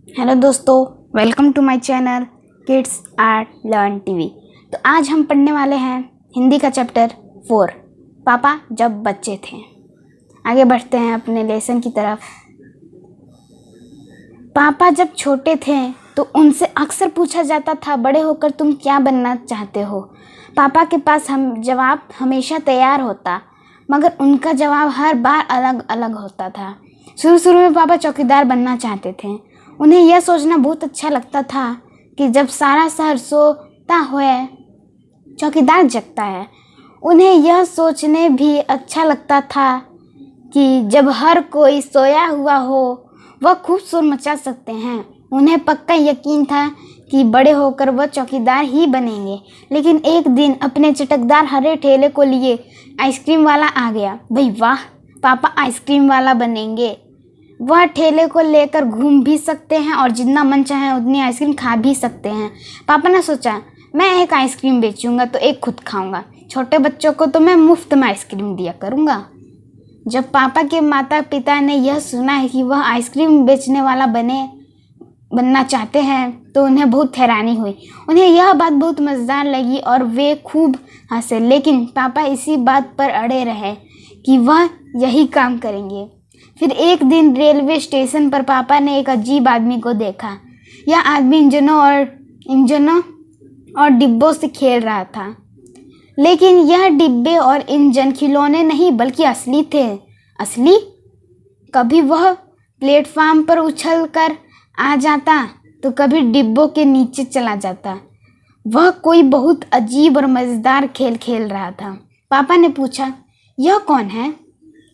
Hello दोस्तों, welcome to my channel kids art learn TV. तो आज हम पढ़ने वाले हैं हिंदी का चैप्टर 4, पापा जब बच्चे थे। आगे बढ़ते हैं अपने लेसन की तरफ। पापा जब छोटे थे तो उनसे अक्सर पूछा जाता था, बड़े होकर तुम क्या बनना चाहते हो। पापा के पास जवाब हमेशा तैयार होता, मगर उनका जवाब हर बार अलग अलग होता था। शुरू में पापा चौकीदार बनना चाहते थे। उन्हें यह सोचना बहुत अच्छा लगता था कि जब सारा शहर सोता हुआ चौकीदार जगता है। उन्हें यह सोचने भी अच्छा लगता था कि जब हर कोई सोया हुआ हो वह खूब शोर मचा सकते हैं। उन्हें पक्का यकीन था कि बड़े होकर वह चौकीदार ही बनेंगे। लेकिन एक दिन अपने चटकदार हरे ठेले को लिए आइसक्रीम वाला आ गया। भाई वाह, पापा आइसक्रीम वाला बनेंगे। वह ठेले को लेकर घूम भी सकते हैं और जितना मन चाहे उतनी आइसक्रीम खा भी सकते हैं। पापा ने सोचा, मैं एक आइसक्रीम बेचूंगा तो एक खुद खाऊंगा, छोटे बच्चों को तो मैं मुफ्त में आइसक्रीम दिया करूंगा। जब पापा के माता पिता ने यह सुना है कि वह आइसक्रीम बेचने वाला बनना चाहते हैं तो उन्हें बहुत हैरानी हुई। उन्हें यह बात बहुत मज़ेदार लगी और वे खूब हंसे। लेकिन पापा इसी बात पर अड़े रहे कि वह यही काम करेंगे। फिर एक दिन रेलवे स्टेशन पर पापा ने एक अजीब आदमी को देखा। यह आदमी इंजनों और डिब्बों से खेल रहा था। लेकिन यह डिब्बे और इंजन खिलौने नहीं बल्कि असली थे। असली? कभी वह प्लेटफार्म पर उछल कर आ जाता तो कभी डिब्बों के नीचे चला जाता। वह कोई बहुत अजीब और मज़ेदार खेल खेल रहा था। पापा ने पूछा, यह कौन है?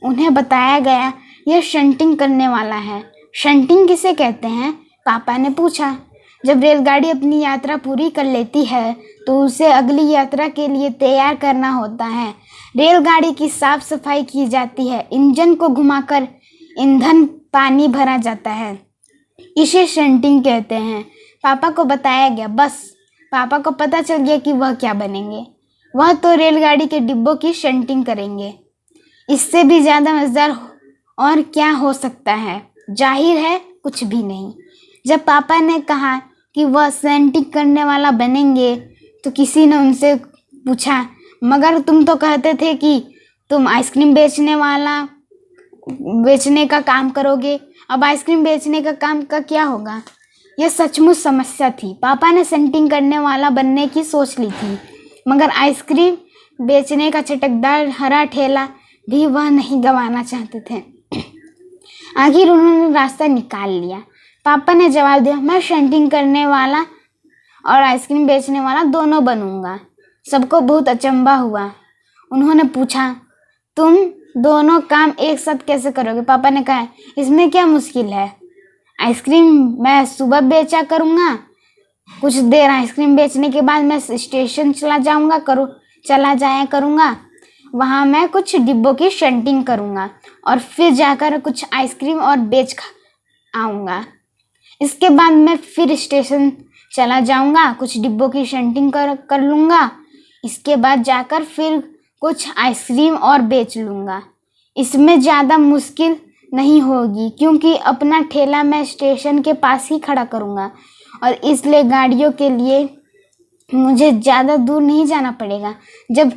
उन्हें बताया गया, यह शंटिंग करने वाला है। शंटिंग किसे कहते हैं? पापा ने पूछा। जब रेलगाड़ी अपनी यात्रा पूरी कर लेती है तो उसे अगली यात्रा के लिए तैयार करना होता है। रेलगाड़ी की साफ सफाई की जाती है, इंजन को घुमाकर ईंधन पानी भरा जाता है, इसे शंटिंग कहते हैं। पापा को बताया गया। बस पापा को पता चल गया कि वह क्या बनेंगे। वह तो रेलगाड़ी के डिब्बों की शंटिंग करेंगे। इससे भी ज़्यादा मज़ेदार और क्या हो सकता है? जाहिर है कुछ भी नहीं। जब पापा ने कहा कि वह शंटिंग करने वाला बनेंगे तो किसी ने उनसे पूछा, मगर तुम तो कहते थे कि तुम आइसक्रीम बेचने का काम करोगे, अब आइसक्रीम बेचने का काम का क्या होगा? यह सचमुच समस्या थी। पापा ने शंटिंग करने वाला बनने की सोच ली थी, मगर आइसक्रीम बेचने का चटकदार हरा ठेला भी वह नहीं गंवाना चाहते थे। आखिर उन्होंने रास्ता निकाल लिया। पापा ने जवाब दिया, मैं शंटिंग करने वाला और आइसक्रीम बेचने वाला दोनों बनूंगा। सबको बहुत अचंभा हुआ। उन्होंने पूछा, तुम दोनों काम एक साथ कैसे करोगे? पापा ने कहा, इसमें क्या मुश्किल है? आइसक्रीम मैं सुबह बेचा करूँगा, कुछ देर आइसक्रीम बेचने के बाद मैं स्टेशन चला जाया करूँगा। वहाँ मैं कुछ डिब्बों की शंटिंग करूँगा और फिर जाकर कुछ आइसक्रीम और बेच आऊँगा। इसके बाद मैं फिर स्टेशन चला जाऊँगा, कुछ डिब्बों की शंटिंग कर लूँगा। इसके बाद जाकर फिर कुछ आइसक्रीम और बेच लूँगा। इसमें ज़्यादा मुश्किल नहीं होगी क्योंकि अपना ठेला मैं स्टेशन के पास ही खड़ा करूँगा और इसलिए गाड़ियों के लिए मुझे ज़्यादा दूर नहीं जाना पड़ेगा। जब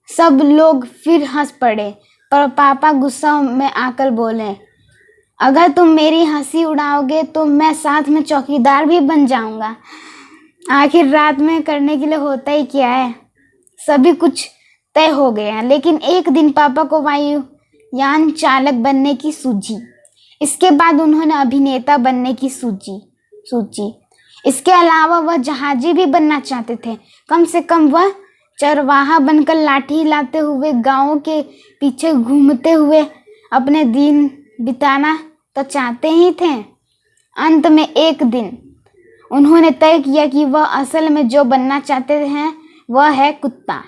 सब लोग फिर हंस पड़े, पर पापा गुस्सा में आकर बोले, अगर तुम मेरी हंसी उड़ाओगे तो मैं साथ में चौकीदार भी बन जाऊंगा। आखिर रात में करने के लिए होता ही क्या है। सभी कुछ तय हो गया। लेकिन एक दिन पापा को वायुयान चालक बनने की सूझी। इसके बाद उन्होंने अभिनेता बनने की सूची। इसके अलावा वह जहाजी भी बनना चाहते थे। कम से कम वह चरवाहा बनकर लाठी हिलाते हुए गाँवों के पीछे घूमते हुए अपने दिन बिताना तो चाहते ही थे। अंत में एक दिन उन्होंने तय किया कि वह असल में जो बनना चाहते हैं वह है कुत्ता।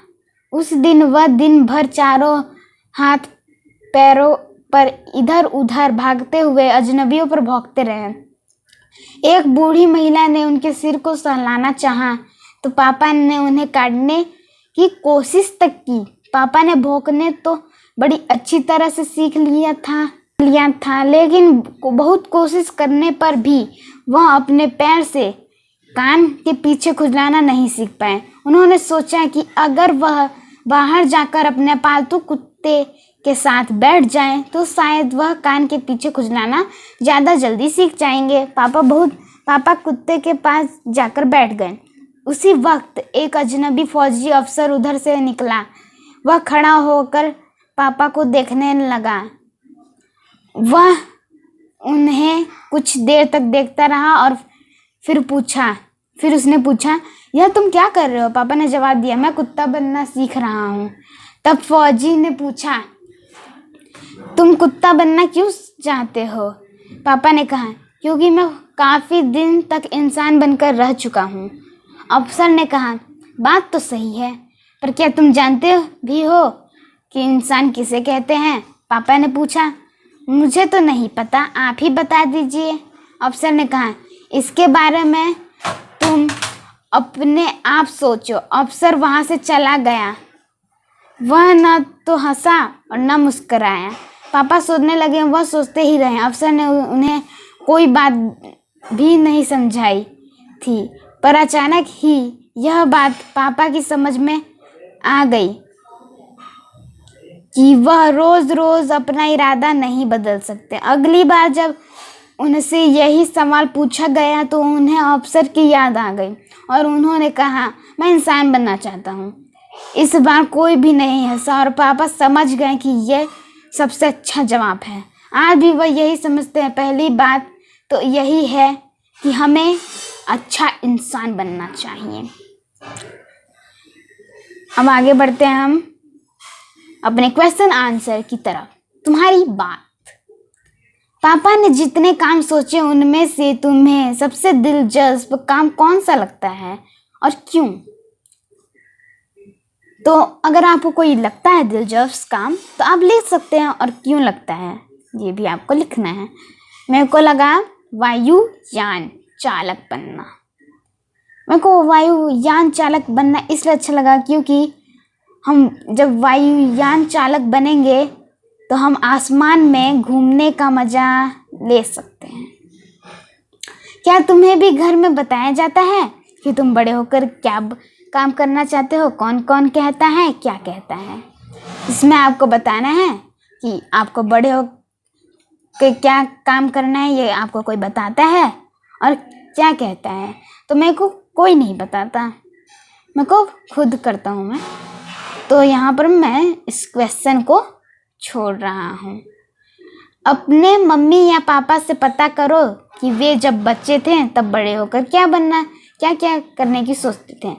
उस दिन वह दिन भर चारों हाथ पैरों पर इधर उधर भागते हुए अजनबियों पर भौंकते रहे। एक बूढ़ी महिला ने उनके सिर को सहलाना चाहा तो पापा ने उन्हें काटने की कोशिश तक की। पापा ने भौंकने तो बड़ी अच्छी तरह से सीख लिया था, लिया था, लेकिन बहुत कोशिश करने पर भी वह अपने पैर से कान के पीछे खुजलाना नहीं सीख पाए। उन्होंने सोचा कि अगर वह बाहर जाकर अपने पालतू कुत्ते के साथ बैठ जाएं तो शायद वह कान के पीछे खुजलाना ज़्यादा जल्दी सीख जाएंगे। पापा कुत्ते के पास जाकर बैठ गए। उसी वक्त एक अजनबी फौजी अफसर उधर से निकला। वह खड़ा होकर पापा को देखने लगा। वह उन्हें कुछ देर तक देखता रहा और फिर उसने पूछा, यह तुम क्या कर रहे हो? पापा ने जवाब दिया, मैं कुत्ता बनना सीख रहा हूँ। तब फौजी ने पूछा, तुम कुत्ता बनना क्यों चाहते हो? पापा ने कहा, क्योंकि मैं काफ़ी दिन तक इंसान बनकर रह चुका हूँ। अफसर ने कहा, बात तो सही है, पर क्या तुम जानते भी हो कि इंसान किसे कहते हैं? पापा ने पूछा, मुझे तो नहीं पता, आप ही बता दीजिए। अफसर ने कहा, इसके बारे में तुम अपने आप सोचो। अफसर वहाँ से चला गया। वह न तो हंसा और न मुस्कराया। पापा सोचने लगे, वह सोचते ही रहे। अफसर ने उन्हें कोई बात भी नहीं समझाई थी, पर अचानक ही यह बात पापा की समझ में आ गई कि वह रोज रोज अपना इरादा नहीं बदल सकते। अगली बार जब उनसे यही सवाल पूछा गया तो उन्हें अफसर की याद आ गई और उन्होंने कहा, मैं इंसान बनना चाहता हूँ। इस बार कोई भी नहीं हंसा और पापा समझ गए कि यह सबसे अच्छा जवाब है। आज भी वह यही समझते हैं। पहली बात तो यही है कि हमें अच्छा इंसान बनना चाहिए। अब आगे बढ़ते हैं हम अपने क्वेश्चन आंसर की तरफ। तुम्हारी बात। पापा ने जितने काम सोचे उनमें से तुम्हें सबसे दिलचस्प काम कौन सा लगता है और क्यों? तो अगर आपको कोई लगता है दिलचस्प काम तो आप लिख सकते हैं, और क्यों लगता है ये भी आपको लिखना है। मेरे को लगा वायुयान चालक बनना। मेरे को वायुयान चालक बनना इसलिए अच्छा लगा क्योंकि हम जब वायुयान चालक बनेंगे तो हम आसमान में घूमने का मज़ा ले सकते हैं। क्या तुम्हें भी घर में बताया जाता है कि तुम बड़े होकर क्या काम करना चाहते हो? कौन कौन कहता है, क्या कहता है? इसमें आपको बताना है कि आपको बड़े हो के क्या काम करना है, ये आपको कोई बताता है और क्या कहता है? तो मेरे को कोई नहीं बताता, मेरे को खुद करता हूँ मैं। तो यहाँ पर मैं इस क्वेश्चन को छोड़ रहा हूँ। अपने मम्मी या पापा से पता करो कि वे जब बच्चे थे तब बड़े होकर क्या बनना, क्या क्या करने की सोचते थे।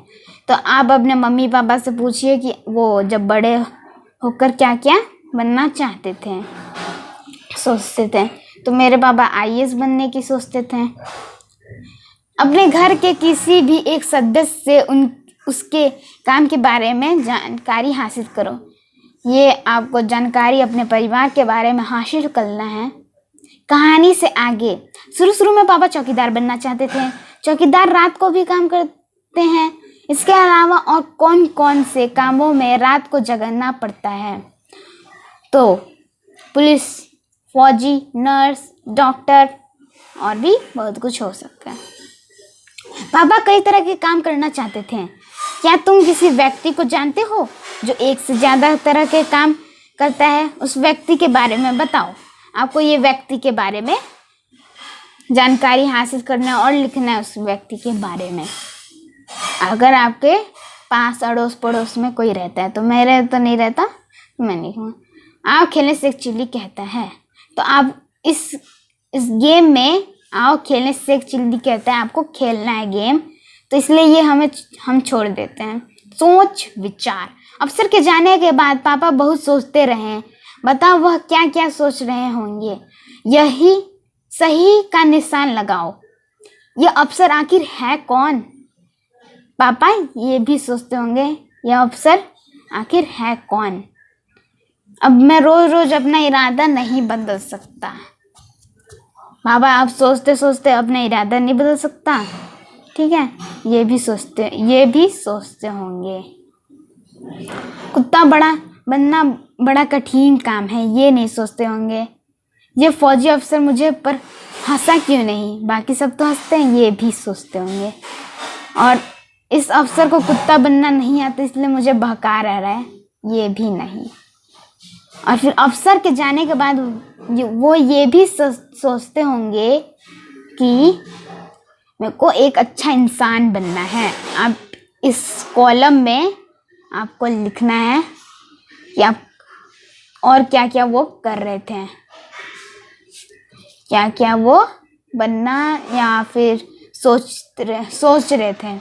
तो आप अपने मम्मी पापा से पूछिए कि वो जब बड़े होकर क्या क्या बनना चाहते थे, सोचते थे। तो मेरे पापा आईएएस बनने की सोचते थे। अपने घर के किसी भी एक सदस्य से उसके काम के बारे में जानकारी हासिल करो। ये आपको जानकारी अपने परिवार के बारे में हासिल करना है। कहानी से आगे। शुरू में पापा चौकीदार बनना चाहते थे। चौकीदार रात को भी काम करते हैं। इसके अलावा और कौन कौन से कामों में रात को जगना पड़ता है? तो पुलिस, फौजी, नर्स, डॉक्टर और भी बहुत कुछ हो सकता है। पापा कई तरह के काम करना चाहते थे। क्या तुम किसी व्यक्ति को जानते हो जो एक से ज़्यादा तरह के काम करता है? उस व्यक्ति के बारे में बताओ। आपको ये व्यक्ति के बारे में जानकारी हासिल करना है और लिखना है उस व्यक्ति के बारे में। अगर आपके पास अड़ोस पड़ोस में कोई रहता है, तो मेरे तो नहीं रहता, मैं नहीं हूँ। आओ खेलने से एक चिल्ली कहता है। तो आप इस गेम में आओ खेलने से एक चिल्ली कहता है, आपको खेलना है गेम, तो इसलिए ये हम छोड़ देते हैं। सोच विचार। अफसर के जाने के बाद पापा बहुत सोचते रहे। बताओ वह क्या क्या सोच रहे होंगे। यही सही का निशान लगाओ। यह अफसर आखिर है कौन? पापा ये भी सोचते होंगे, यह अफसर आखिर है कौन? अब मैं रोज रोज अपना इरादा नहीं बदल सकता। बाबा आप सोचते सोचते अपना इरादा नहीं बदल सकता, ठीक है? ये भी सोचते होंगे। कुत्ता बनना बड़ा कठिन काम है, ये नहीं सोचते होंगे। ये फौजी अफसर मुझे पर हंसा क्यों नहीं, बाकी सब तो हंसते हैं, ये भी सोचते होंगे। और इस अफसर को कुत्ता बनना नहीं आता इसलिए मुझे बहका रहा है, ये भी नहीं। और फिर अफसर के जाने के बाद वो ये भी सोचते होंगे कि मेरे को एक अच्छा इंसान बनना है। अब इस कॉलम में आपको लिखना है कि आप और क्या क्या वो कर रहे थे, क्या क्या वो बनना या फिर सोच रहे थे।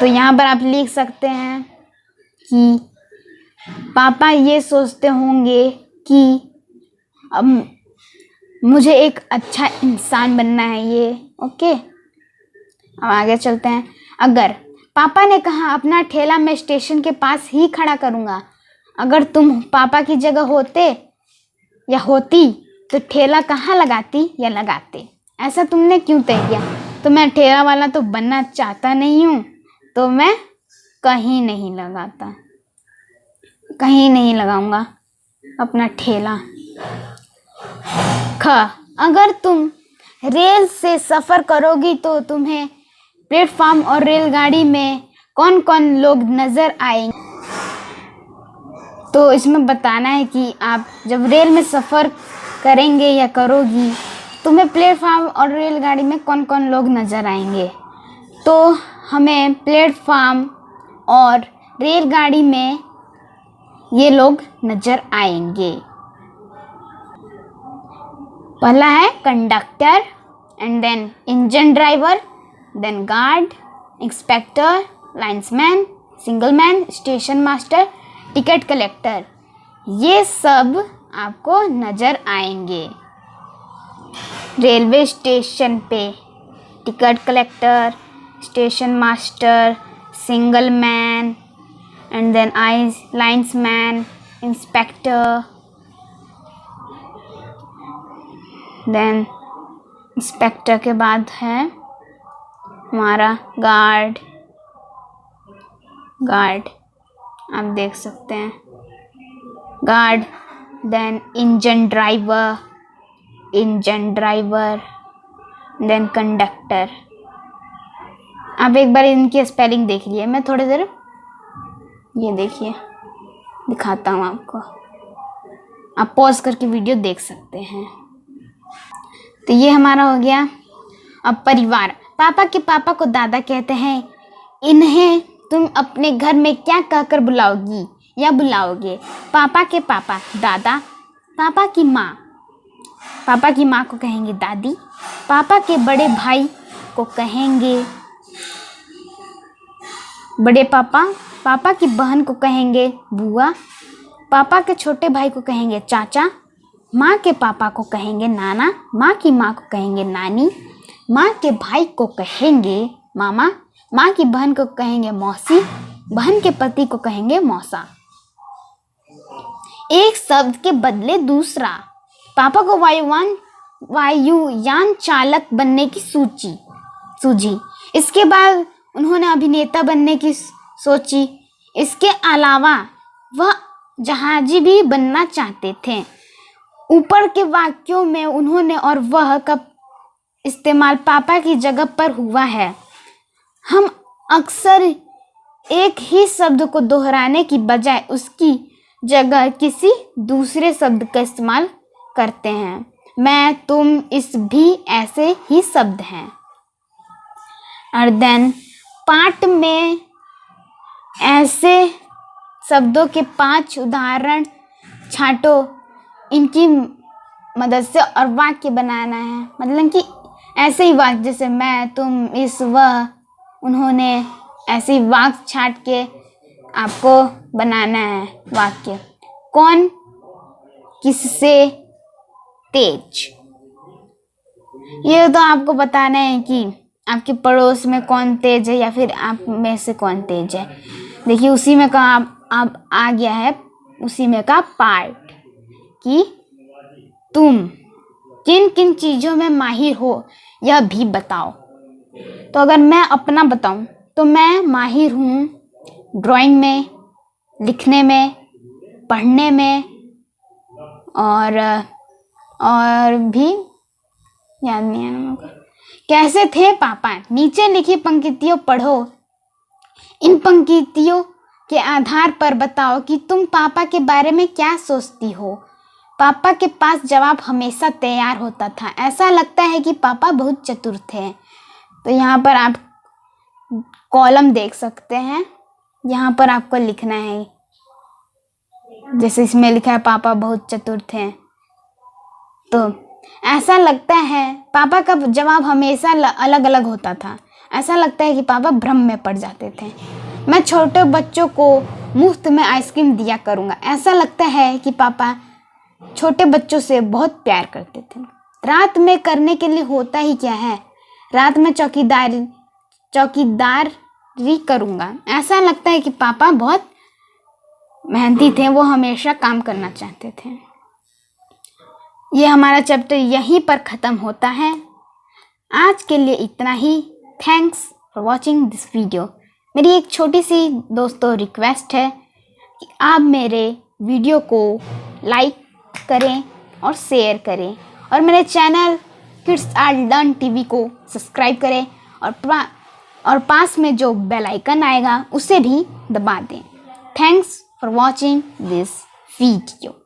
तो यहाँ पर आप लिख सकते हैं कि पापा ये सोचते होंगे कि अब मुझे एक अच्छा इंसान बनना है ये। ओके, अब आगे चलते हैं। अगर पापा ने कहा अपना ठेला मैं स्टेशन के पास ही खड़ा करूँगा, अगर तुम पापा की जगह होते या होती तो ठेला कहाँ लगाती या लगाते, ऐसा तुमने क्यों तय किया? तो मैं ठेला वाला तो बनना चाहता नहीं हूँ, तो मैं कहीं नहीं लगाता, कहीं नहीं लगाऊंगा अपना ठेला। ख, अगर तुम रेल से सफ़र करोगी तो तुम्हें प्लेटफॉर्म और रेलगाड़ी में कौन कौन लोग नज़र आएंगे। तो इसमें बताना है कि आप जब रेल में सफ़र करेंगे या करोगी, तुम्हें प्लेटफॉर्म और रेलगाड़ी में कौन कौन लोग नज़र आएंगे। तो हमें प्लेटफॉर्म और रेलगाड़ी में ये लोग नज़र आएंगे। पहला है conductor, and then engine driver, then guard, inspector, linesman, signalman, station master, ticket collector, ये सब आपको नज़र आएंगे। रेलवे स्टेशन पे ticket collector, station master, signalman, and then linesman, inspector, then inspector के बाद है हमारा गार्ड आप देख सकते हैं guard, then engine driver, then conductor. आप एक बार इनकी स्पेलिंग देख लिए, मैं थोड़ी देर ये देखिए दिखाता हूँ आपको, आप पॉज करके वीडियो देख सकते हैं। तो ये हमारा हो गया। अब परिवार, पापा के पापा को दादा कहते हैं, इन्हें तुम अपने घर में क्या कहकर बुलाओगी या बुलाओगे। पापा के पापा दादा, पापा की माँ को कहेंगे दादी, पापा के बड़े भाई को कहेंगे बड़े पापा, पापा की बहन को कहेंगे बुआ, पापा के छोटे भाई को कहेंगे चाचा, माँ के पापा को कहेंगे नाना, माँ की माँ को कहेंगे नानी, माँ के भाई को कहेंगे मामा, माँ की बहन को कहेंगे मौसी, बहन के पति को कहेंगे मौसा। एक शब्द के बदले दूसरा। पापा को वायुयान चालक बनने की सूझी। इसके बाद उन्होंने अभिनेता बनने की सोची। इसके अलावा वह जहाजी भी बनना चाहते थे। ऊपर के वाक्यों में उन्होंने और वह का इस्तेमाल पापा की जगह पर हुआ है। हम अक्सर एक ही शब्द को दोहराने की बजाय उसकी जगह किसी दूसरे शब्द का इस्तेमाल करते हैं। मैं, तुम, इस भी ऐसे ही शब्द हैं। और देन पाठ में ऐसे शब्दों के 5 उदाहरण छांटो, इनकी मदद से और वाक्य बनाना है। मतलब कि ऐसे ही वाक्य जैसे मैं, तुम, इस, वह, उन्होंने, ऐसे ही वाक्य छांट के आपको बनाना है वाक्य। कौन किससे तेज, ये तो आपको बताना है कि आपके पड़ोस में कौन तेज है या फिर आप में से कौन तेज है। देखिए उसी में का अब आ गया है, उसी में का पार्ट कि तुम किन किन चीज़ों में माहिर हो यह भी बताओ। तो अगर मैं अपना बताऊं तो मैं माहिर हूँ ड्राइंग में, लिखने में, पढ़ने में और और भी याद नहीं है मुझे। कैसे थे पापा? नीचे लिखी पंक्तियों पढ़ो। इन पंक्तियों के आधार पर बताओ कि तुम पापा के बारे में क्या सोचती हो। पापा के पास जवाब हमेशा तैयार होता था। ऐसा लगता है कि पापा बहुत चतुर थे। तो यहाँ पर आप कॉलम देख सकते हैं, यहाँ पर आपको लिखना है, जैसे इसमें लिखा है पापा बहुत चतुर थे। तो ऐसा लगता है पापा का जवाब हमेशा अलग अलग होता था। ऐसा लगता है कि पापा भ्रम में पड़ जाते थे। मैं छोटे बच्चों को मुफ्त में आइसक्रीम दिया करूँगा। ऐसा लगता है कि पापा छोटे बच्चों से बहुत प्यार करते थे। रात में करने के लिए होता ही क्या है? रात में चौकीदारी करूँगा। ऐसा लगता है कि पापा बहुत मेहनती थे, वो हमेशा काम करना चाहते थे। ये हमारा चैप्टर यहीं पर ख़त्म होता है। आज के लिए इतना ही। Thanks for watching this video. मेरी एक छोटी सी दोस्तों रिक्वेस्ट है कि आप मेरे वीडियो को लाइक करें और शेयर करें, और मेरे channel kids art learn TV को सब्सक्राइब करें, और पास में जो बेल आइकन आएगा उसे भी दबा दें। Thanks for watching this video.